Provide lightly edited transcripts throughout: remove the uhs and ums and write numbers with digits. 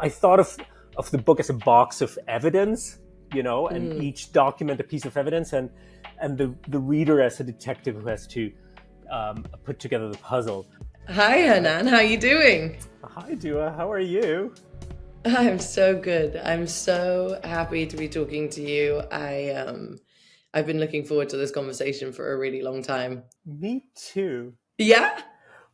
I thought of the book as a box of evidence, and each document a piece of evidence, and the reader as a detective who has to put together the puzzle. Hi, Hernan. How are you doing? Hi, Dua. How are you? I'm so good. I'm so happy to be talking to you. I've been looking forward to this conversation for a really long time. Me too. Yeah?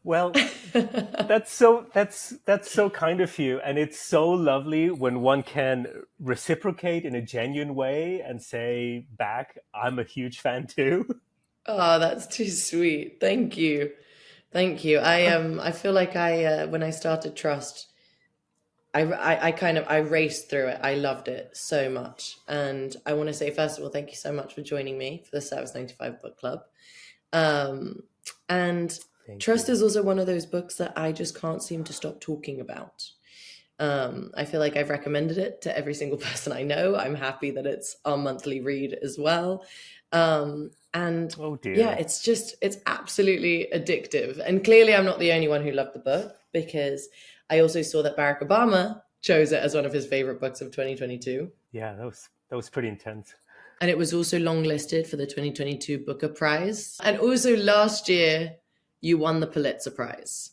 Well, that's so kind of you, and it's so lovely when one can reciprocate in a genuine way and say back, "I'm a huge fan too." Oh, that's too sweet. Thank you. Thank you. I feel like when I started Trust, I raced through it. I loved it so much. And I want to say, first of all, thank you so much for joining me for the Service95 Book Club. And Trust is also one of those books that I just can't seem to stop talking about. I feel like I've recommended it to every single person I know. I'm happy that it's our monthly read as well. And oh dear. Yeah, it's absolutely addictive. And clearly I'm not the only one who loved the book, because I also saw that Barack Obama chose it as one of his favorite books of 2022. Yeah, that was pretty intense. And it was also longlisted for the 2022 Booker Prize. And also last year, you won the Pulitzer Prize.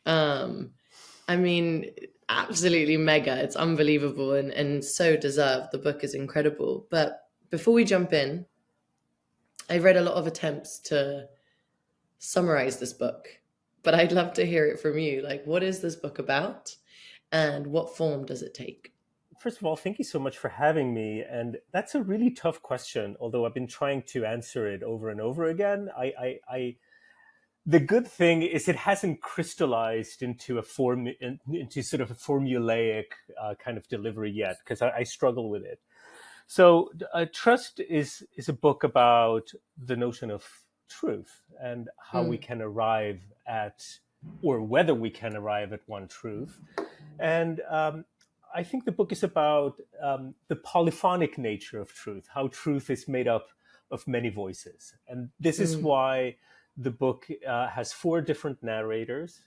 I mean, absolutely mega. It's unbelievable and so deserved. The book is incredible. But before we jump in, I read a lot of attempts to summarize this book, but I'd love to hear it from you. Like, what is this book about and what form does it take? First of all, thank you so much for having me. And that's a really tough question, although I've been trying to answer it over and over again. The good thing is it hasn't crystallized into into sort of a formulaic kind of delivery yet, because I struggle with it. So Trust is a book about the notion of truth and how we can arrive at, or whether we can arrive at one truth. And I think the book is about the polyphonic nature of truth, how truth is made up of many voices. And this is why the book has 4 different narrators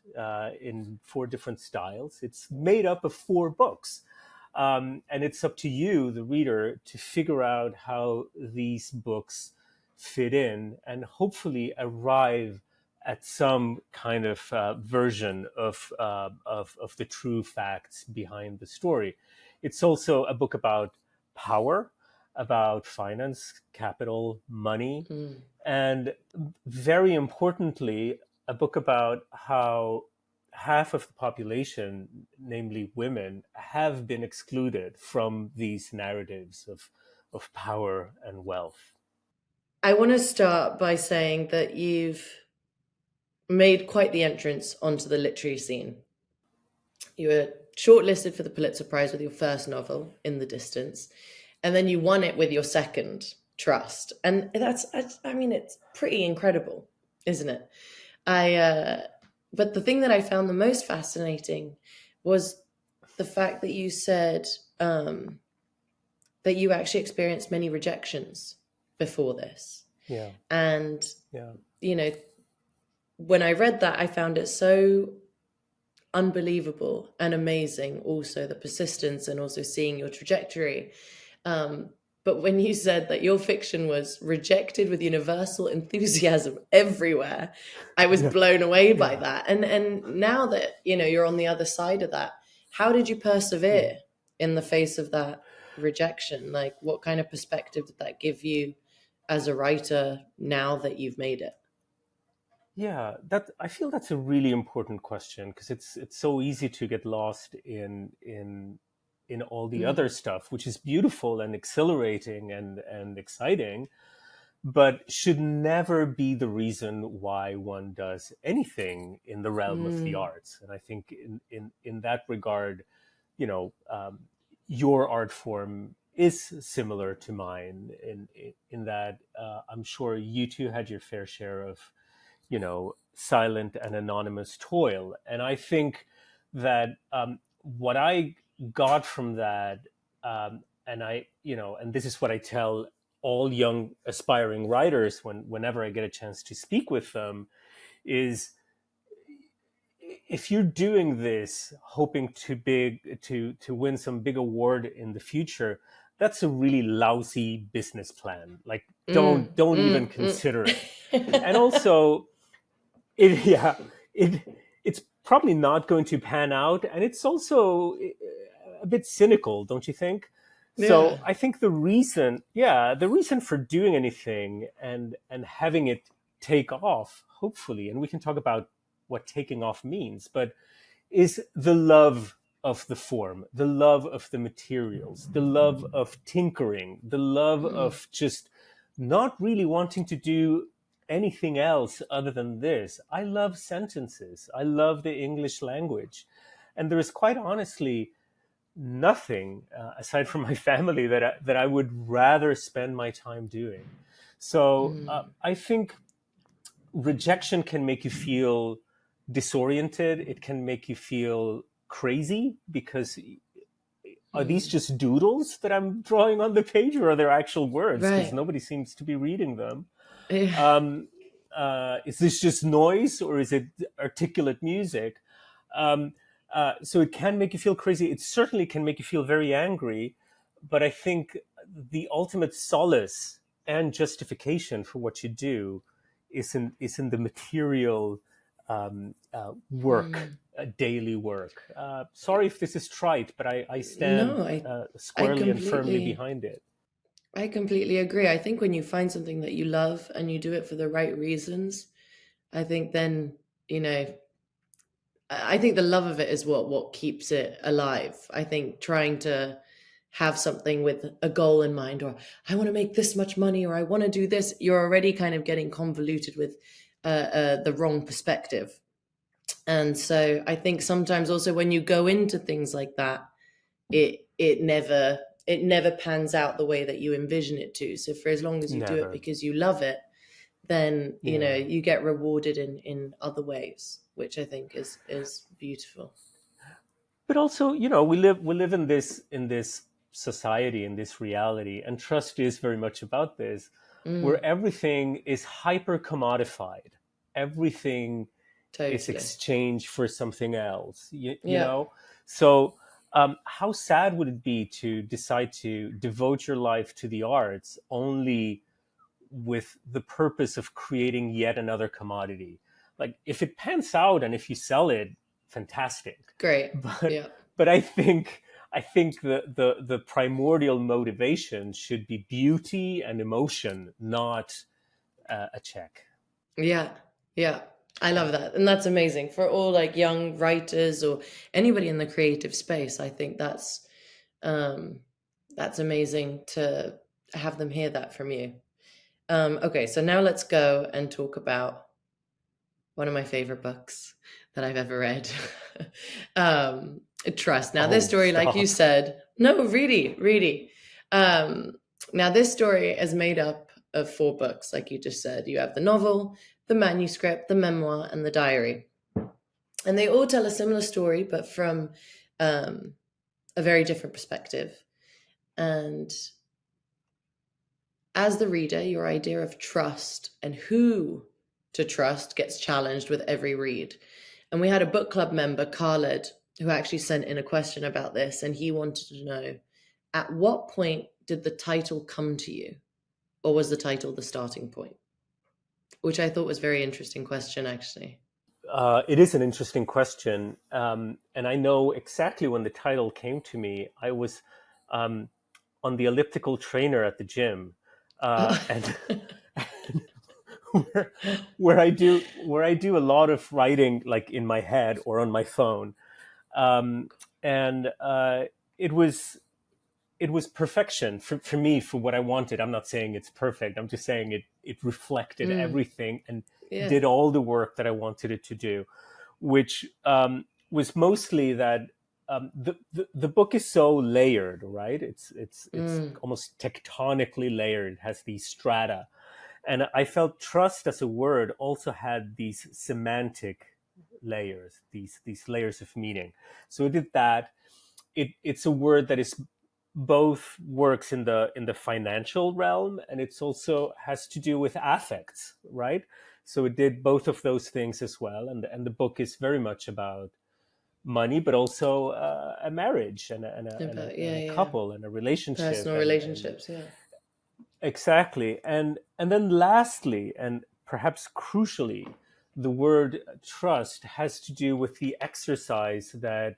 in 4 different styles. It's made up of 4 books. And it's up to you, the reader, to figure out how these books fit in and hopefully arrive at some kind of version of the true facts behind the story. It's also a book about power, about finance, capital, money, and very importantly, a book about how half of the population, namely women, have been excluded from these narratives of power and wealth. I want to start by saying that you've made quite the entrance onto the literary scene. You were shortlisted for the Pulitzer Prize with your first novel, In the Distance, and then you won it with your second, Trust. And it's pretty incredible, isn't it? But the thing that I found the most fascinating was the fact that you said that you actually experienced many rejections before this. Yeah. And, when I read that, I found it so unbelievable and amazing, also the persistence and also seeing your trajectory. But when you said that your fiction was rejected with universal enthusiasm everywhere, I was blown away by that. And now that, you're on the other side of that, how did you persevere in the face of that rejection? Like, what kind of perspective did that give you as a writer now that you've made it? Yeah, I feel that's a really important question, because it's so easy to get lost in all the other stuff, which is beautiful and exhilarating and exciting, but should never be the reason why one does anything in the realm of the arts. And I think in that regard, your art form is similar to mine in that I'm sure you too had your fair share of silent and anonymous toil. And I think that what I got from that, and this is what I tell all young aspiring writers whenever I get a chance to speak with them, is if you're doing this hoping to win some big award in the future, that's a really lousy business plan. Like, don't even consider it. And also, it yeah, it it's probably not going to pan out, and it's also a bit cynical, don't you think? So Yeah. I think the reason for doing anything and having it take off, hopefully, and we can talk about what taking off means, but is the love of the form, the love of the materials, the love of tinkering, the love of just not really wanting to do anything else other than this. I love sentences. I love the English language. And there is quite honestly nothing aside from my family that I would rather spend my time doing. So I think rejection can make you feel disoriented. It can make you feel crazy because are these just doodles that I'm drawing on the page, or are there actual words? Because Right. nobody seems to be reading them. Yeah. Is this just noise, or is it articulate music? So it can make you feel crazy. It certainly can make you feel very angry. But I think the ultimate solace and justification for what you do is in the material work, daily work. Sorry if this is trite, but I stand No, I squarely and firmly completely behind it. I completely agree. I think when you find something that you love and you do it for the right reasons, I think then, you know, I think the love of it is what keeps it alive. I think trying to have something with a goal in mind, or I want to make this much money, or I want to do this, you're already kind of getting convoluted with the wrong perspective. And so I think sometimes also when you go into things like that, it never pans out the way that you envision it to. So for as long as you do it Never. because you love it, then Yeah. you get rewarded in other ways, which I think is beautiful. But also, we live in this society, in this reality, and trust is very much about this, where Mm, everything is hyper commodified. Everything is totally. exchanged for something else. You Yeah. know, so how sad would it be to decide to devote your life to the arts only with the purpose of creating yet another commodity? Like, if it pans out and if you sell it, fantastic. Great. but Yeah. but I think the primordial motivation should be beauty and emotion, not a check. Yeah. Yeah. I love that. And that's amazing for all like young writers or anybody in the creative space. I think um that's amazing to have them hear that from you. Okay, so now let's go and talk about one of my favorite books that I've ever read. um, Trust. Now, this Oh, story, like you stop. said, no, really, really. Um, Now, this story is made up of 4 books, like you just said. You have the novel, the manuscript, the memoir, and the diary. And they all tell a similar story, but from um, a very different perspective. And as the reader, your idea of trust and who to trust gets challenged with every read. And we had a book club member, Khaled, who actually sent in a question about this, and he wanted to know, at what point did the title come to you? Or was the title the starting point? Which I thought was a very interesting question, actually. It is an interesting question, and I know exactly when the title came to me. I was on the elliptical trainer at the gym, and where I do a lot of writing, like in my head or on my phone, and it was it was perfection for me, for what I wanted. I'm not saying it's perfect. I'm just saying it reflected Mm, everything and yeah. did all the work that I wanted it to do, which was mostly that the book is so layered, right? It's Mm, almost tectonically layered. It has these strata, and I felt trust as a word also had these semantic layers, these layers of meaning. So it did that. It's a word that is both works in the financial realm, and it's also has to do with affects, right? So it did both of those things as well. And the book is very much about money, but also a marriage and a couple and a relationship. Personal relationships, yeah. Exactly. And then lastly, and perhaps crucially, the word trust has to do with the exercise that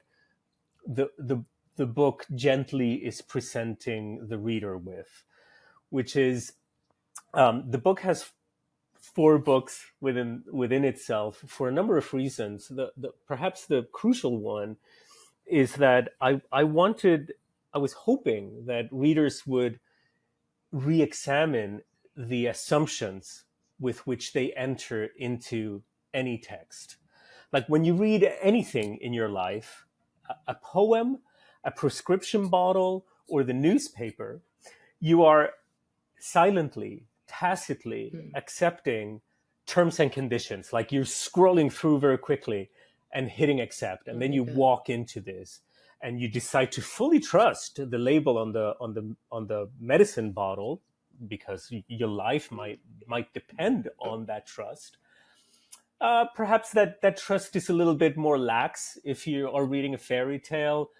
the book gently is presenting the reader with, which is the book has 4 books within itself for a number of reasons. Perhaps the crucial one is that I was hoping that readers would re-examine the assumptions with which they enter into any text. Like when you read anything in your life, a poem, a prescription bottle, or the newspaper, you are silently, tacitly accepting terms and conditions. Like you're scrolling through very quickly and hitting accept, and then you walk into this, and you decide to fully trust the label on the medicine bottle because your life might depend on that trust. Perhaps that trust is a little bit more lax if you are reading a fairy tale.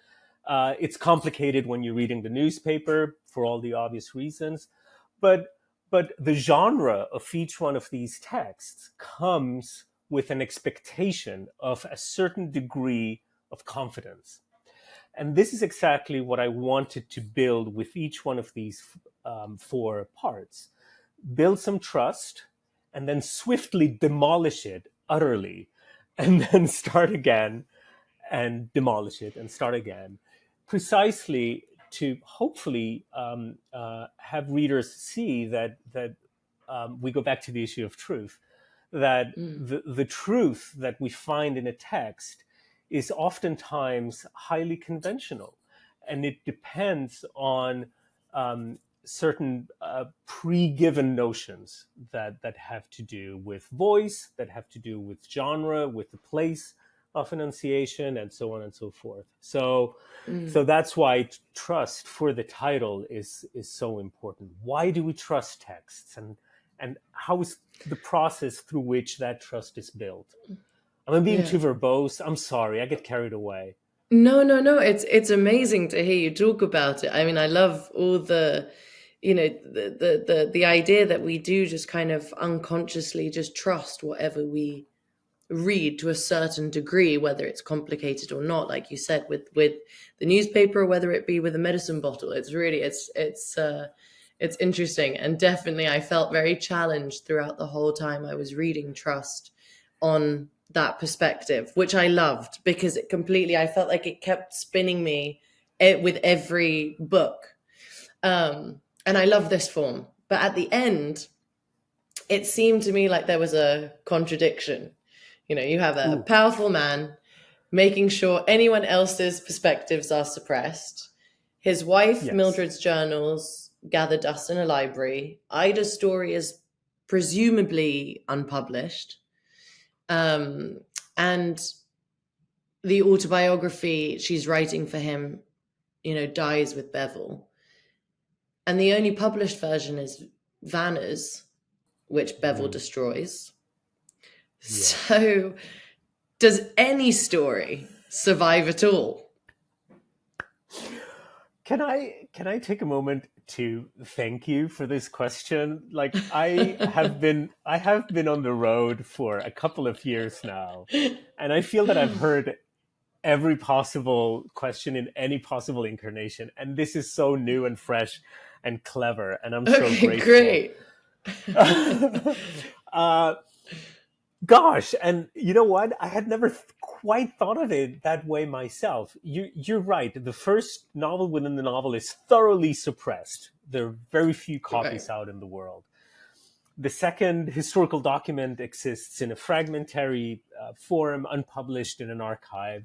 It's complicated when you're reading the newspaper for all the obvious reasons, but the genre of each one of these texts comes with an expectation of a certain degree of confidence. And this is exactly what I wanted to build with each one of these 4 parts. Build some trust, and then swiftly demolish it utterly, and then start again and demolish it and start again, precisely to hopefully have readers see that we go back to the issue of truth, that the truth that we find in a text is oftentimes highly conventional, and it depends on certain pre-given notions that have to do with voice, that have to do with genre, with the place of enunciation, and so on and so forth. So that's why trust for the title is so important. Why do we trust texts, and how is the process through which that trust is built? I'm being too verbose. I'm sorry. I get carried away. No. It's amazing to hear you talk about it. I mean, I love all the, the idea that we do just kind of unconsciously just trust whatever we read to a certain degree, whether it's complicated or not. Like you said, with the newspaper, whether it be with a medicine bottle. It's really it's interesting, and definitely I felt very challenged throughout the whole time I was reading Trust on that perspective, which I loved because I felt like it kept spinning me with every book. And I love this form. But at the end, it seemed to me like there was a contradiction. You have a powerful man making sure anyone else's perspectives are suppressed. His wife, Mildred's journals gather dust in a library. Ida's story is presumably unpublished. And the autobiography she's writing for him, dies with Bevel. And the only published version is Vanna's, which Bevel destroys. Yeah. So does any story survive at all? Can I take a moment to thank you for this question? Like I have been on the road for a couple of years now, and I feel that I've heard every possible question in any possible incarnation, and this is so new and fresh and clever, and I'm so grateful. Great. Gosh, and you know what? I had never quite thought of it that way myself. You're right. The first novel within the novel is thoroughly suppressed. There are very few copies out in the world. The second historical document exists in a fragmentary form, unpublished in an archive.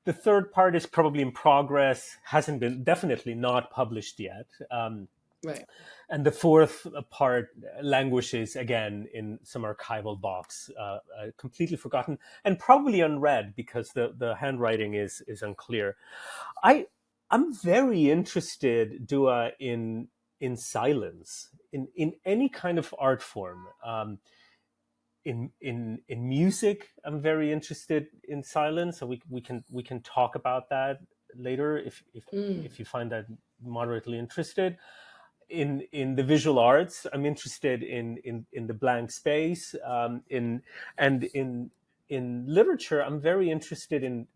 The third part is probably in progress, hasn't been, definitely not published yet. Right. And the fourth part languishes again in some archival box, completely forgotten and probably unread because the handwriting is unclear. I'm very interested, Dua, in silence, in any kind of art form. in music, I'm very interested in silence, so we can talk about that later if you find that moderately interested. In the visual arts, I'm interested in the blank space. In literature, I'm very interested in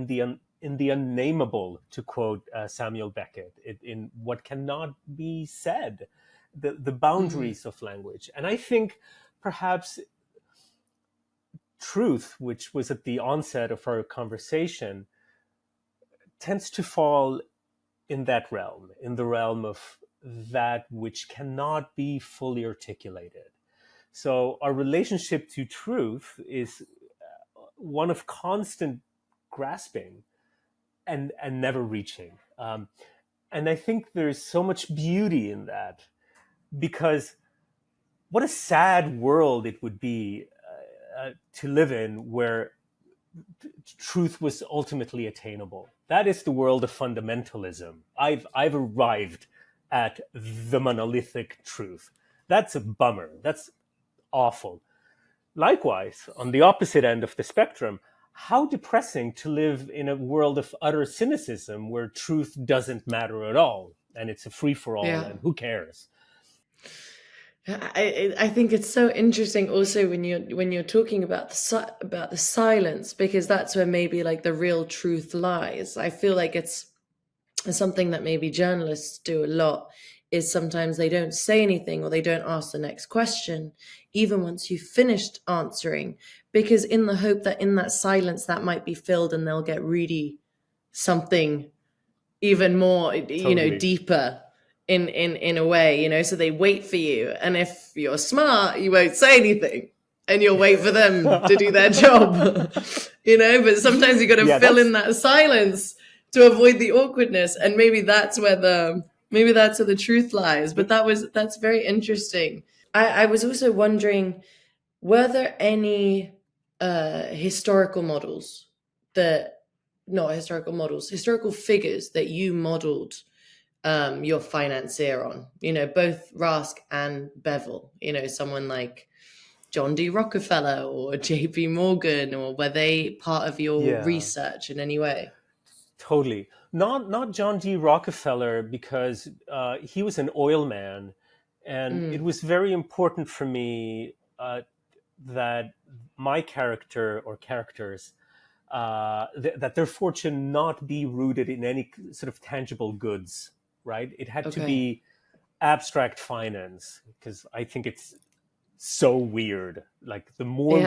the unnameable, to quote Samuel Beckett, in what cannot be said, the boundaries of language. And I think perhaps truth, which was at the onset of our conversation, tends to fall in that realm, in the realm of that which cannot be fully articulated. So our relationship to truth is one of constant grasping and never reaching. And I think there's so much beauty in that, because what a sad world it would be to live in where truth was ultimately attainable. That is the world of fundamentalism. I've arrived at the monolithic truth. That's a bummer. That's awful. Likewise, on the opposite end of the spectrum, how depressing to live in a world of utter cynicism where truth doesn't matter at all and it's a free-for-all, and who cares? I think it's so interesting also when you're talking about the silence, because that's where maybe like the real truth lies. I feel like it's something that maybe journalists do a lot, is sometimes they don't say anything or they don't ask the next question even once you've finished answering, because in the hope that in that silence that might be filled and they'll get really something even more, Totally. deeper in a way, so they wait for you. And if you're smart, you won't say anything and you'll wait for them to do their job, but sometimes you got to fill in that silence to avoid the awkwardness. And maybe that's where the truth lies. But that's very interesting. I was also wondering, were there any historical figures that you modeled your financier on, both Rask and Bevel, someone like John D. Rockefeller or JP Morgan, or were they part of your research in any way? Totally. Not John D. Rockefeller, because he was an oil man, and it was very important for me that my character or characters, that their fortune not be rooted in any sort of tangible goods, right? It had to be abstract finance, because I think it's so weird. Like the more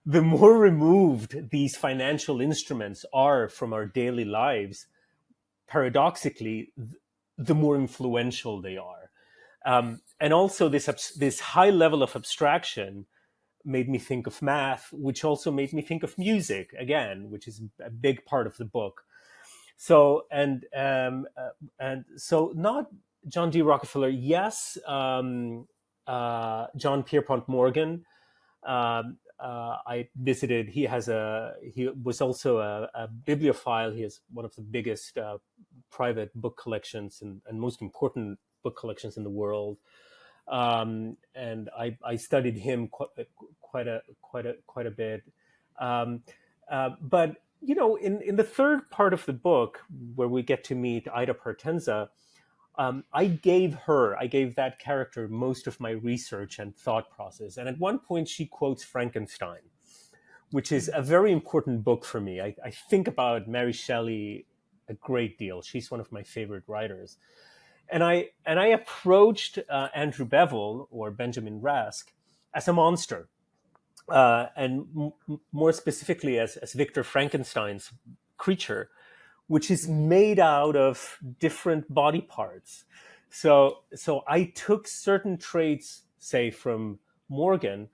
removed these financial instruments are from our daily lives, paradoxically, the more influential they are. And also this high level of abstraction made me think of math, which also made me think of music, again, which is a big part of the book. So, and so not John D. Rockefeller, yes, John Pierpont Morgan. I visited. He was also a bibliophile. He has one of the biggest private book collections and most important book collections in the world. And I studied him quite a bit. But in the third part of the book, where we get to meet Ida Partenza, I gave that character most of my research and thought process. And at one point, she quotes Frankenstein, which is a very important book for me. I think about Mary Shelley a great deal. She's one of my favorite writers. And I approached Andrew Bevel, or Benjamin Rask, as a monster, and more specifically as Victor Frankenstein's creature, which is made out of different body parts. So I took certain traits, say, from Morgan,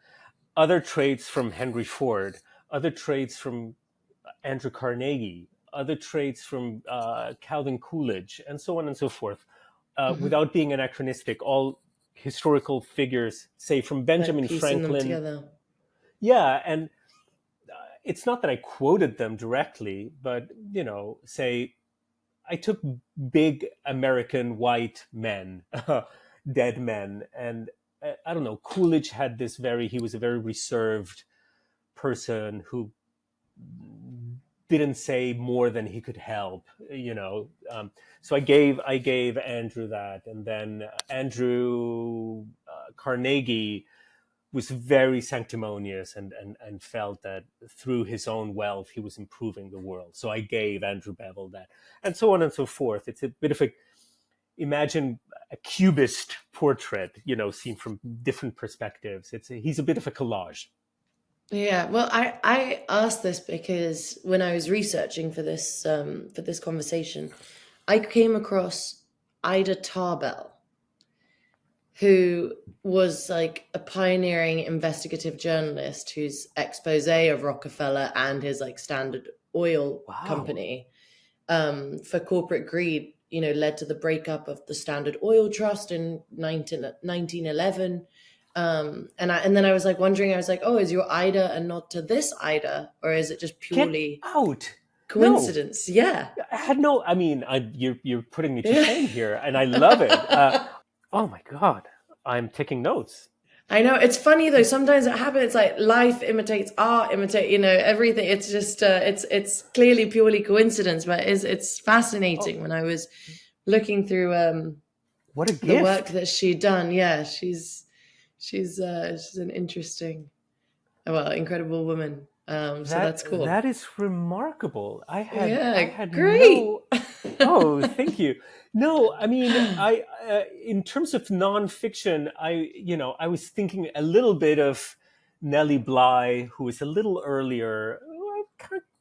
other traits from Henry Ford, other traits from Andrew Carnegie, other traits from Calvin Coolidge, and so on and so forth, without being anachronistic, all historical figures, say, from Benjamin Franklin. Yeah, and it's not that I quoted them directly, but, say, I took big American white men, dead men, and I don't know, Coolidge had he was a very reserved person who didn't say more than he could help, so I gave Andrew that. And then Andrew Carnegie was very sanctimonious and felt that through his own wealth he was improving the world, so I gave Andrew Bevel that, and so on and so forth. It's a bit of imagine a cubist portrait, seen from different perspectives. He's a bit of a collage. Yeah, well, I asked this because when I was researching for this conversation, I came across Ida Tarbell, who was like a pioneering investigative journalist whose expose of Rockefeller and his like Standard Oil company for corporate greed, led to the breakup of the Standard Oil Trust in 1911. And then I was like wondering, I was like, oh, is your Ida a nod to this Ida, or is it just purely coincidence? No. Yeah, I had no. I mean, you're putting me to shame here, and I love it. Oh my God, I'm taking notes. I know, it's funny though. Sometimes it happens. It's like life imitates art, everything. It's just it's clearly purely coincidence, but it's fascinating. When I was looking through what a gift. The work that she'd done. Yeah, she's an interesting, incredible woman. So that's cool. That is remarkable. I had great. Oh, thank you. No, I mean, in terms of nonfiction, I was thinking a little bit of Nellie Bly, who was a little earlier.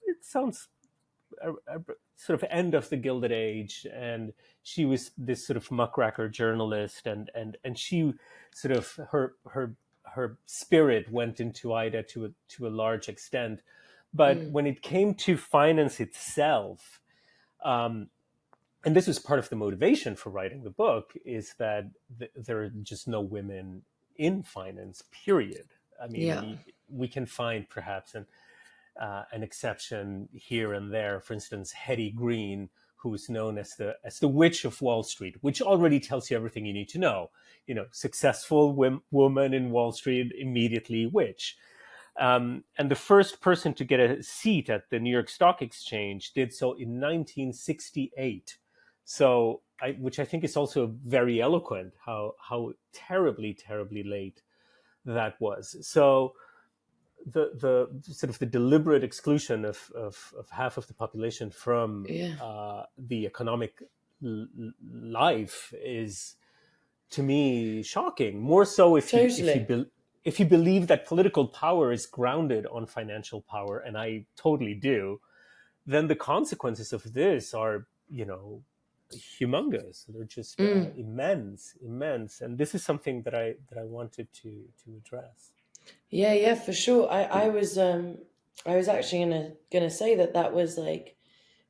It sounds sort of end of the Gilded Age, and she was this sort of muckraker journalist, and she sort of her spirit went into Ida to a large extent. But when it came to finance itself, and this was part of the motivation for writing the book, is that there are just no women in finance, period. I mean, we can find perhaps an exception here and there. For instance, Hetty Green, who is known as the Witch of Wall Street, which already tells you everything you need to know. Successful woman in Wall Street, immediately witch. And the first person to get a seat at the New York Stock Exchange did so in 1968. So, which I think is also very eloquent, how terribly, terribly late that was. So the sort of the deliberate exclusion of half of the population from the economic life is, to me, shocking. More so if you believe that political power is grounded on financial power, and I totally do, then the consequences of this are, humongous. They're just immense, and this is something that I wanted to address. Yeah, for sure. I was actually gonna say that was like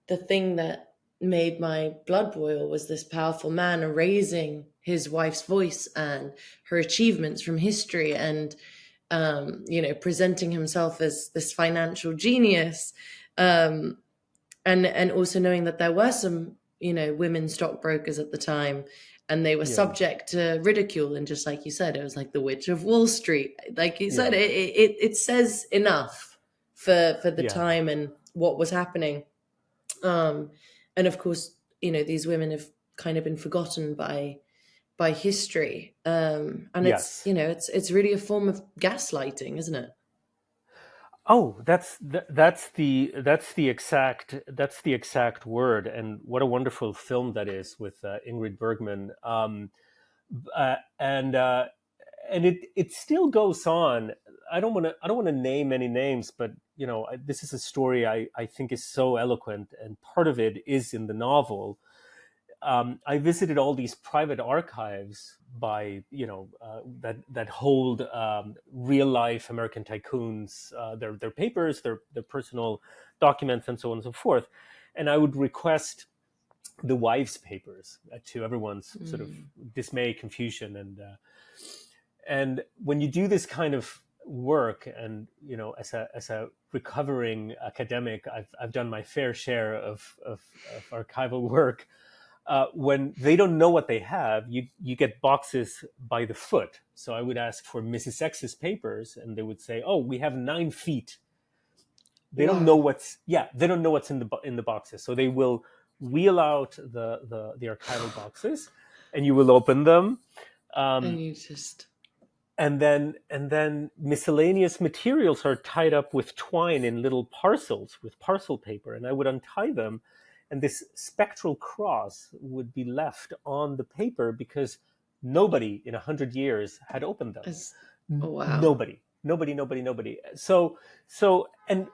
the thing that made my blood boil, was this powerful man erasing his wife's voice and her achievements from history, and presenting himself as this financial genius, and also knowing that there were some women stockbrokers at the time, and they were subject to ridicule. And just like you said, it was like the Witch of Wall Street. Like you said, it says enough for the time and what was happening. And of course, these women have kind of been forgotten by history. And it's really a form of gaslighting, isn't it? Oh, that's the exact word. And what a wonderful film that is, with Ingrid Bergman. And it still goes on. I don't want to name any names, but this is a story I think is so eloquent, and part of it is in the novel. I visited all these private archives by that hold real life American tycoons, their papers, their personal documents, and so on and so forth. And I would request the wives' papers, to everyone's sort of dismay, confusion, and when you do this kind of work, and as a recovering academic, I've done my fair share of archival work. when they don't know what they have, you get boxes by the foot. So I would ask for Mrs. X's papers, and they would say, "Oh, we have 9 feet." They don't know Wow. they don't know what's in the boxes. So they will wheel out the archival boxes, and you will open them. And you just... And then miscellaneous materials are tied up with twine in little parcels with parcel paper, and I would untie them, and this spectral cross would be left on the paper because nobody in 100 years had opened them. Oh, wow. Nobody. And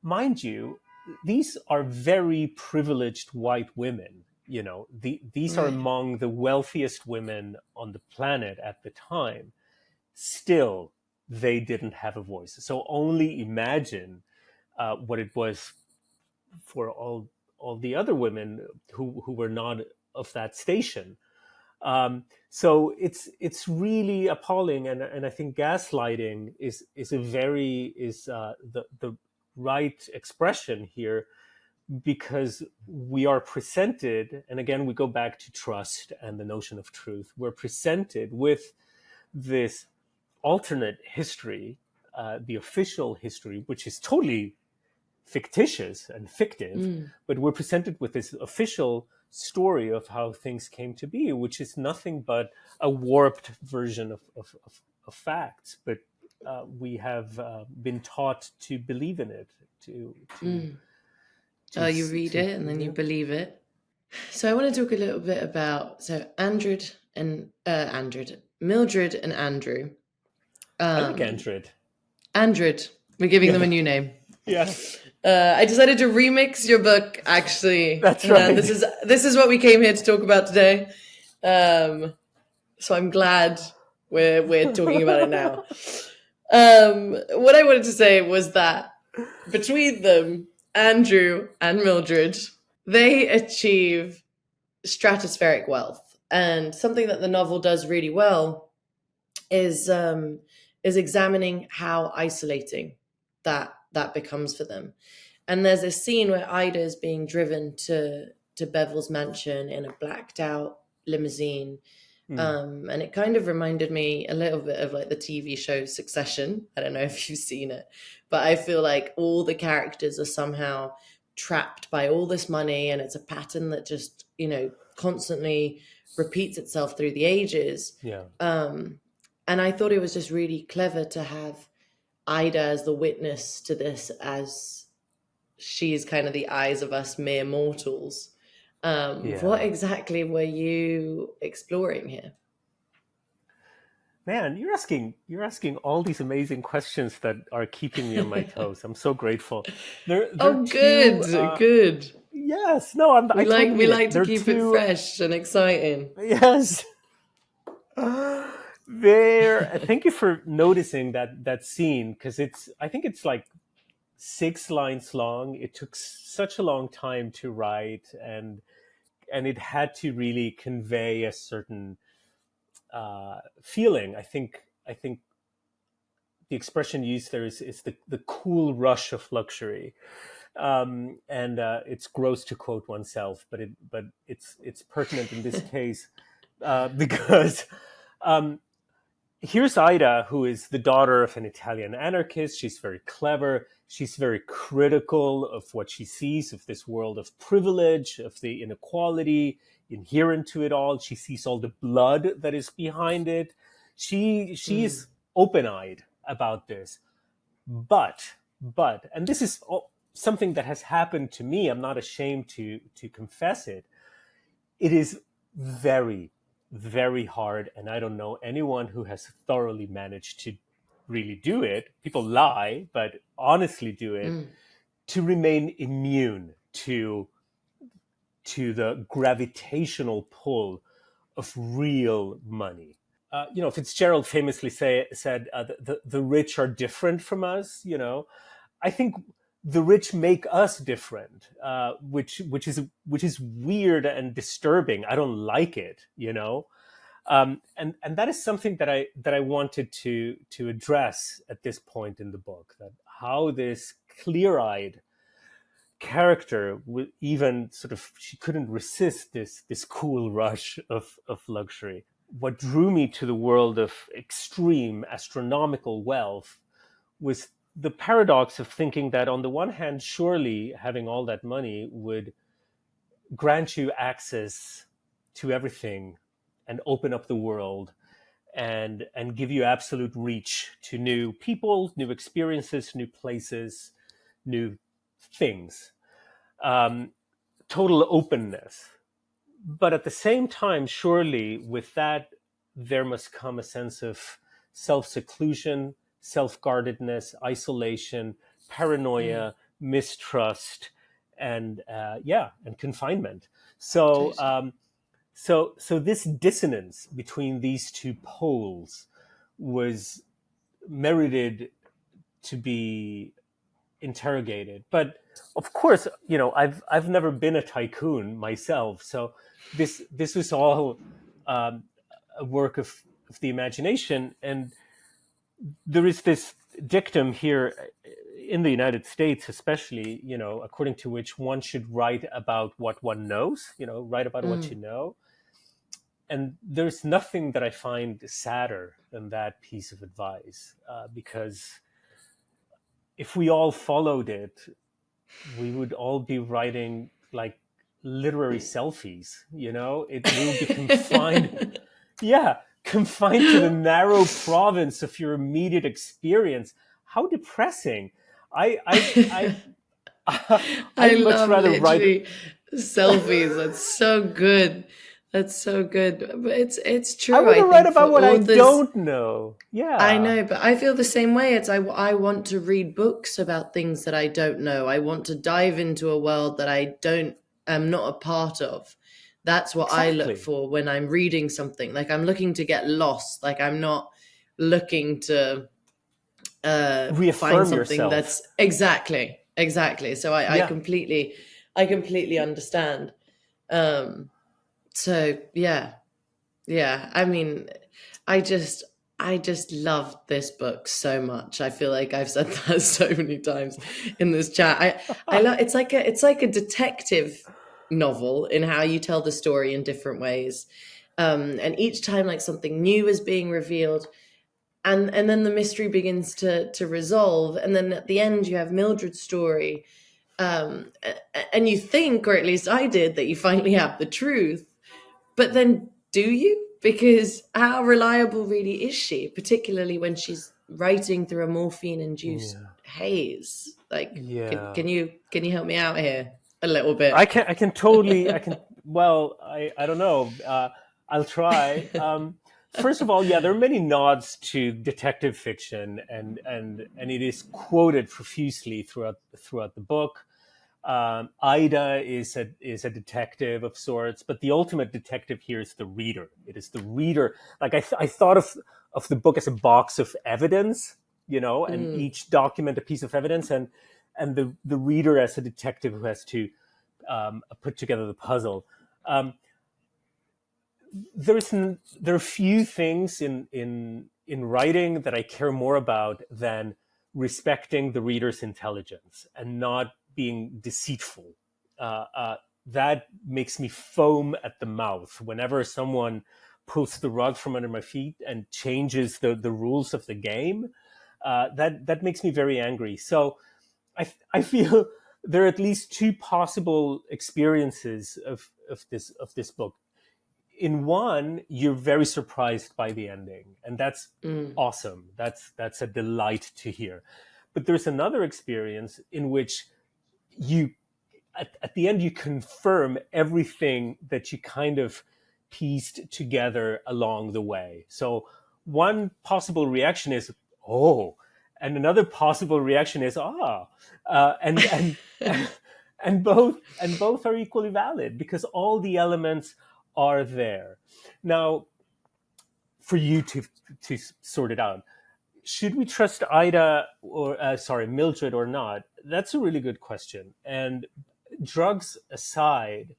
mind you, these are very privileged white women. These are among the wealthiest women on the planet at the time. Still, they didn't have a voice. So only imagine what it was for all the other women who were not of that station. So it's really appalling, and I think gaslighting is the right expression here, because we are presented, and again we go back to trust and the notion of truth. We're presented with this alternate history, the official history, which is totally fictitious and fictive, but we're presented with this official story of how things came to be, which is nothing but a warped version of facts. But we have been taught to believe in it. You read it and then you believe it. So I want to talk a little bit about Mildred and Andrew. I like Andred. Andred. We're giving them a new name. Yeah. I decided to remix your book, actually. That's right. This is what we came here to talk about today. So I'm glad we're talking about it now. What I wanted to say was that between them, Andrew and Mildred, they achieve stratospheric wealth. And something that the novel does really well is examining how isolating that becomes for them. And there's a scene where Ida is being driven to Bevel's mansion in a blacked out limousine. And it kind of reminded me a little bit of like the TV show Succession. I don't know if you've seen it, but I feel like all the characters are somehow trapped by all this money, and it's a pattern that just, constantly repeats itself through the ages. Yeah. And I thought it was just really clever to have Ida as the witness to this, as she's kind of the eyes of us mere mortals. What exactly were you exploring here? Man, you're asking all these amazing questions that are keeping me on my toes. I'm so grateful. Good. Yes, no, we like to keep it fresh and exciting. Yes. Thank you for noticing that scene, because I think it's like 6 lines long. It took such a long time to write, and it had to really convey a certain feeling. I think the expression used there is the cool rush of luxury, and it's gross to quote oneself, but it's pertinent in this case, because here's Ida, who is the daughter of an Italian anarchist. She's very clever. She's very critical of what she sees, of this world of privilege, of the inequality inherent to it all. She sees all the blood that is behind it. She is open-eyed about this. But, and this is something that has happened to me, I'm not ashamed to confess it. It is very, very hard, and I don't know anyone who has thoroughly managed to really do it. People lie, but honestly do it, to remain immune to the gravitational pull of real money. Fitzgerald famously said, the rich are different from us. I think the rich make us different, which is weird and disturbing. I don't like it, and that is something that I wanted to address at this point in the book, that how this clear-eyed character, even sort of, she couldn't resist this cool rush of luxury. What drew me to the world of extreme astronomical wealth was the paradox of thinking that, on the one hand, surely having all that money would grant you access to everything and open up the world and give you absolute reach to new people, new experiences, new places, new things, total openness. But at the same time, surely with that, there must come a sense of self-seclusion, self-guardedness, isolation, paranoia, mistrust, and confinement. So, so this dissonance between these two poles was merited to be interrogated. But of course, I've never been a tycoon myself, so this was all a work of the imagination. And there is this dictum here in the United States, especially, according to which one should write about what one knows, write about what you know. And there's nothing that I find sadder than that piece of advice, because if we all followed it, we would all be writing like literary selfies, it will be confined. Confined to the narrow province of your immediate experience. How depressing. I'd much rather write selfies. That's so good. That's so good. But it's true. I want to write about what I don't know. Yeah, I know, but I feel the same way. I want to read books about things that I don't know. I want to dive into a world that I am not a part of. That's what I look for when I'm reading something. Like, I'm looking to get lost. Like, I'm not looking to reaffirm find something yourself. That's exactly. So I completely understand. So yeah. I mean, I just loved this book so much. I feel like I've said that so many times in this chat. I love. It's like a detective novel in how you tell the story in different ways, and each time like something new is being revealed, and then the mystery begins to resolve, and then at the end you have Mildred's story, and you think, or at least I did, that you finally have the truth, but then do you? Because how reliable really is she, particularly when she's writing through a morphine-induced haze? Like, can you help me out here a little bit? I can totally. Well, I don't know. I'll try. First of all, there are many nods to detective fiction, and it is quoted profusely throughout the book. Ida is a detective of sorts, but the ultimate detective here is the reader. It is the reader. Like, I thought of the book as a box of evidence, and each document a piece of evidence, and the reader as a detective who has to put together the puzzle. There are few things in writing that I care more about than respecting the reader's intelligence and not being deceitful. That makes me foam at the mouth whenever someone pulls the rug from under my feet and changes the rules of the game. That makes me very angry. So I feel there are at least two possible experiences of this book. In one, you're very surprised by the ending, and that's awesome. That's a delight to hear. But there's another experience in which you, at the end, you confirm everything that you kind of pieced together along the way. So one possible reaction is, oh, and another possible reaction is, and both are equally valid, because all the elements are there. Now, for you to sort it out, should we trust Ida or Mildred or not? That's a really good question. And drugs aside,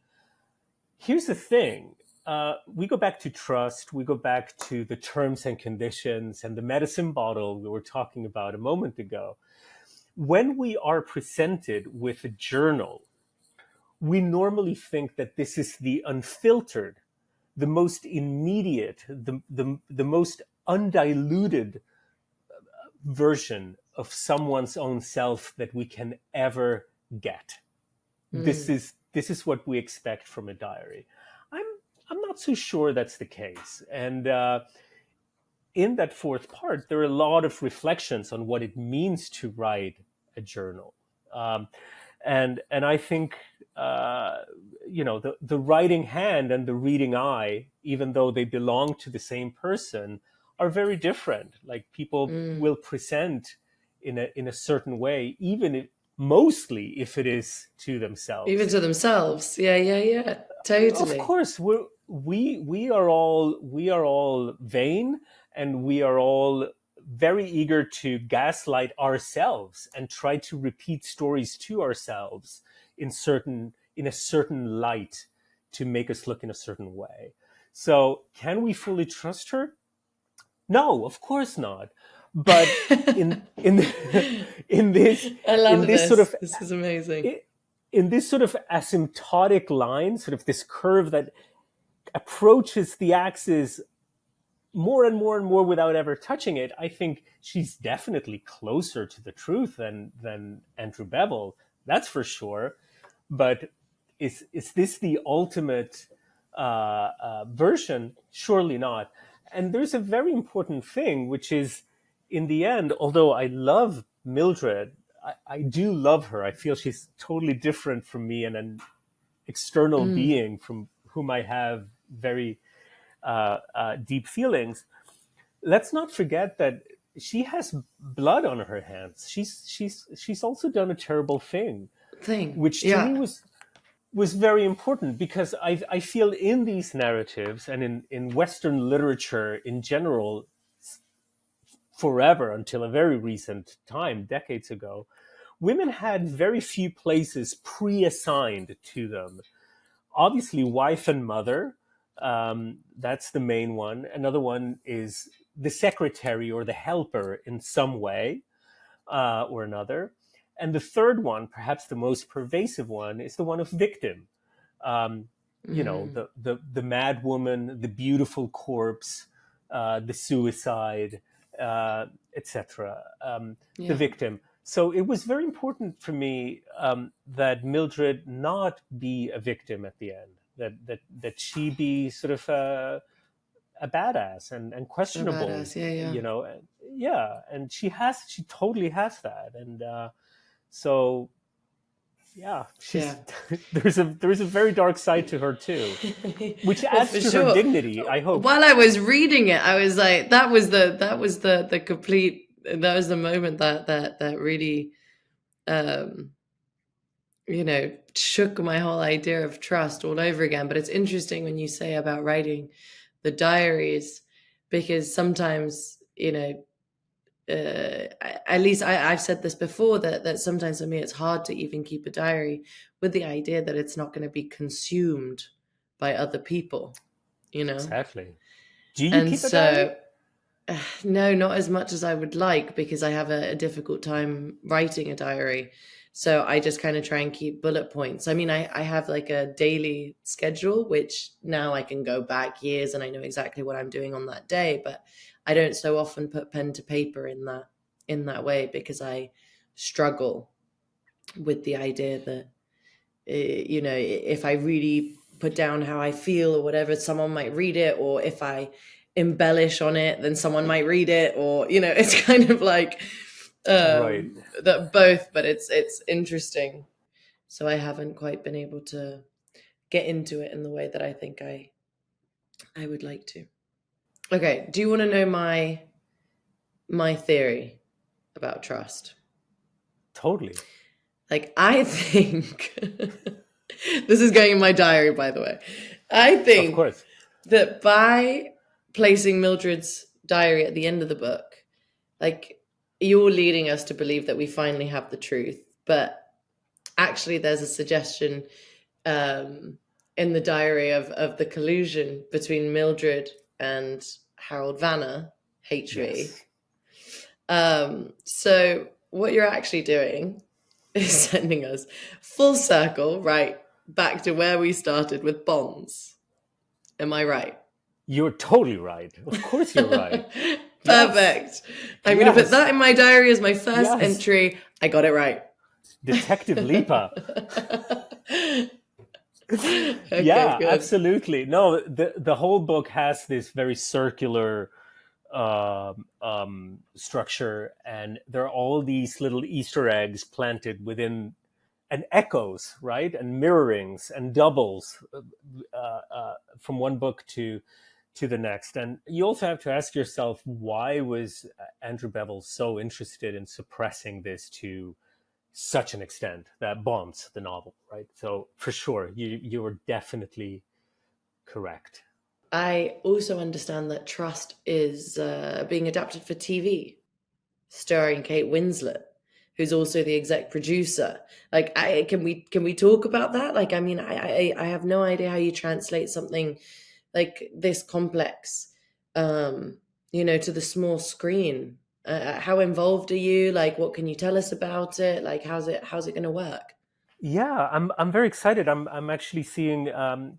here's the thing. We go back to trust. We go back to the terms and conditions and the medicine bottle we were talking about a moment ago. when we are presented with a journal, we normally think that this is the unfiltered, the most immediate, the most undiluted version of someone's own self that we can ever get. This is what we expect from a diary. I'm not so sure that's the case. And in that fourth part, there are a lot of reflections on what it means to write a journal. And I think the writing hand and the reading eye, even though they belong to the same person, are very different. Like people will present in a certain way, mostly if it is to themselves. Even to themselves, yeah, totally. Of course, we are all vain, and we are all very eager to gaslight ourselves and try to repeat stories to ourselves in a certain light to make us look in a certain way. So, can we fully trust her? No, of course not. But in this, I love this. This is amazing. In this sort of asymptotic line, sort of this curve that approaches the axis more and more and more without ever touching it, I think she's definitely closer to the truth than Andrew Bevel. That's for sure. But is this the ultimate version? Surely not. And there's a very important thing, which is, in the end, although I love Mildred, I do love her. I feel she's totally different from me and an external being from whom I have very deep feelings. Let's not forget that she has blood on her hands. She's also done a terrible thing, which to me was very important, because I feel in these narratives and in Western literature in general, forever until a very recent time, decades ago, women had very few places pre-assigned to them. Obviously, wife and mother, that's the main one. Another one is the secretary or the helper in some way or another. And the third one, perhaps the most pervasive one, is the one of victim. The mad woman, the beautiful corpse, the suicide, etc. The victim. So it was very important for me that Mildred not be a victim at the end. That she be sort of a badass and questionable. A badass, And she totally has that. And so there's a very dark side to her too, which adds to her dignity, I hope. While I was reading it, I was like, that was the moment that really shook my whole idea of trust all over again. But it's interesting when you say about writing the diaries, because sometimes, at least I've said this before, that sometimes for me it's hard to even keep a diary with the idea that it's not going to be consumed by other people, Exactly. Do you keep a diary? No, not as much as I would like, because I have a difficult time writing a diary. So I just kind of try and keep bullet points. I mean, I have like a daily schedule, which now I can go back years and I know exactly what I'm doing on that day, but I don't so often put pen to paper in that way, because I struggle with the idea that, if I really put down how I feel or whatever, someone might read it, or if I embellish on it, then someone might read it, or, it's kind of like right. That both, but it's interesting. So I haven't quite been able to get into it in the way that I think I would like to. Okay, do you want to know my theory about trust? Totally. Like, I think this is going in my diary, by the way. I think, of course, that by placing Mildred's diary at the end of the book, like, you're leading us to believe that we finally have the truth, but actually there's a suggestion in the diary of the collusion between Mildred and Harold Vanner, HV. Yes. So what you're actually doing is sending us full circle, right, back to where we started with bonds. Am I right? You're totally right. Of course you're right. Yes. Perfect. I'm going to put that in my diary as my first Yes. entry. I got it right. Detective Lipa. Okay, Yeah, good. absolutely. No, the whole book has this very circular structure, and there are all these little Easter eggs planted within, and echoes, right, and mirrorings and doubles from one book to the next. And you also have to ask yourself, why was Andrew Bevel so interested in suppressing this to such an extent that bombs the novel, right? So for sure, you were definitely correct. I also understand that Trust is being adapted for TV, starring Kate Winslet, who's also the exec producer. Like, can we talk about that? Like, I mean, I have no idea how you translate something like this complex, to the small screen. How involved are you? Like, what can you tell us about it? Like, how's it going to work? Yeah, I'm very excited. I'm actually seeing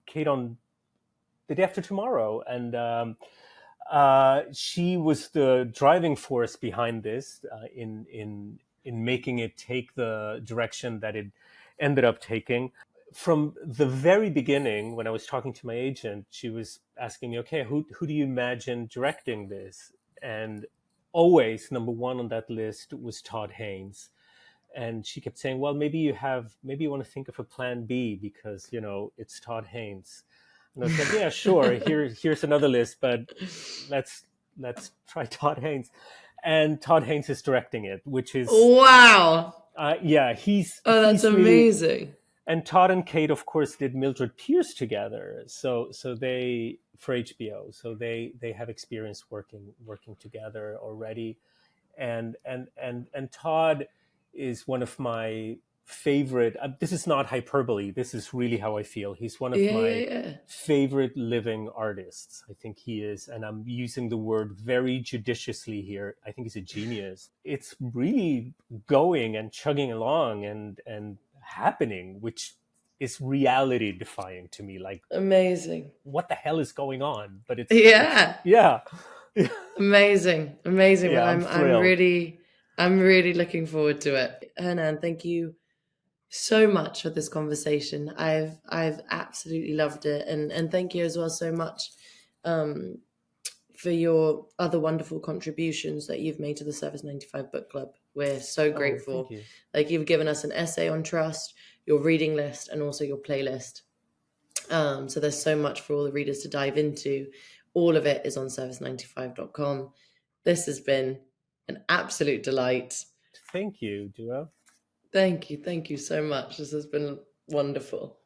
Kate on the day after tomorrow, and she was the driving force behind this in making it take the direction that it ended up taking. From the very beginning, when I was talking to my agent, she was asking me, "Okay, who do you imagine directing this?" And always number one on that list was Todd Haynes. And she kept saying, "Well, maybe you want to think of a plan B because it's Todd Haynes." And I was like, "Yeah, sure. Here's another list, but let's try Todd Haynes." And Todd Haynes is directing it, which is Wow. yeah, Oh, that's he's really. amazing. And Todd and Kate, of course, did Mildred Pierce together, so they for HBO, so they have experience working together already, and Todd is one of my favorite. This is not hyperbole. This is really how I feel. He's one of Yeah, my yeah, yeah. favorite living artists. I think he is, and I'm using the word very judiciously here. I think he's a genius. It's really going and chugging along and happening, which is reality defying to me. Like, Amazing. what the hell is going on? But it's Yeah. yeah. Amazing. Amazing. Well, Yeah, I'm I'm thrilled. really looking forward to it. Hernan, thank you so much for this conversation. I've absolutely loved it, and thank you as well so much um, for your other wonderful contributions that you've made to the Service 95 Book Club. We're so Oh, thank grateful. you. Like, you've given us an essay on trust, your reading list, and also your playlist. So there's so much for all the readers to dive into. All of it is on service95.com. This has been an absolute delight. Thank you, Dua. Thank you so much. This has been wonderful.